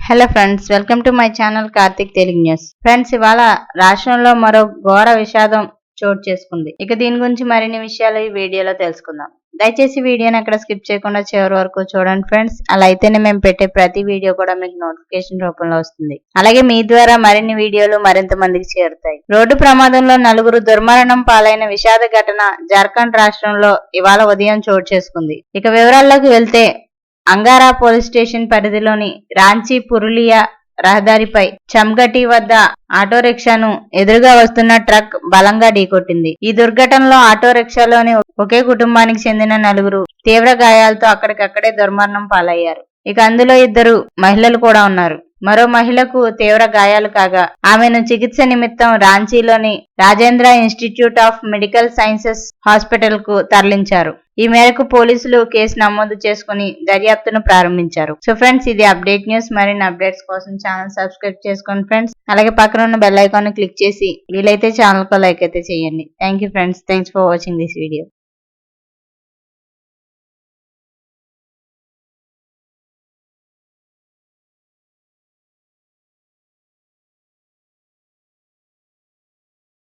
Hello friends, welcome to my channel Karthik Telugu news. Friends, ఇవాళ రాష్ట్రంలో మరో ఘోర విషాదం చోటు చేసుకుంది. ఇక దీని గురించి మరిన్ని విషయాలు ఈ వీడియోలో తెలుసుకుందాం. దయచేసి వీడియోని ఎక్కడ స్కిప్ చేయకుండా చివరి వరకు చూడండి ఫ్రెండ్స్. అలా అయితేనే మేము పెట్టే ప్రతి వీడియో కూడా మీకు నోటిఫికేషన్ రూపంలో వస్తుంది. అలాగే మీ ద్వారా మరిన్ని వీడియోలు మరింత మందికి చేరుతాయి. రోడ్డు ప్రమాదంలో నలుగురు దుర్మరణం పాలైన విషాద ఘటన జార్ఖండ్ రాష్ట్రంలో ఇవాళ ఉదయం చోటు చేసుకుంది. ఇక వివరాల్లోకి వెళ్తే, అంగారా పోలీస్ స్టేషన్ పరిధిలోని రాంచీ పురులియా రహదారిపై చంగటి వద్ద ఆటో రిక్షాను ఎదురుగా వస్తున్న ట్రక్ బలంగా ఢీకొట్టింది. ఈ దుర్ఘటనలో ఆటో రిక్షాలోని ఒకే కుటుంబానికి చెందిన నలుగురు తీవ్ర గాయాలతో అక్కడికక్కడే దుర్మరణం పాలయ్యారు. ఇక అందులో 2 మహిళలు కూడా ఉన్నారు. మరో మహిళకు తీవ్ర గాయాలు కాగా ఆమెను చికిత్స నిమిత్తం రాంచీలోని Rajendra institute of medical sciences hospital కు తరలించారు. ఈ మేరకు పోలీసులు కేసు నమోదు చేసుకుని దర్యాప్తును ప్రారంభించారు. సో ఫ్రెండ్స్, ఇది అప్డేట్ న్యూస్. మరిన్ని అప్డేట్స్ కోసం ఛానల్ సబ్స్క్రైబ్ చేసుకోండి ఫ్రెండ్స్. అలాగే పక్కన ఉన్న బెల్ ఐకాన్ ని క్లిక్ చేసి వీలైతే ఛానల్ కు లైక్ అయితే చేయండి. Thank you friends. Thanks for watching this video.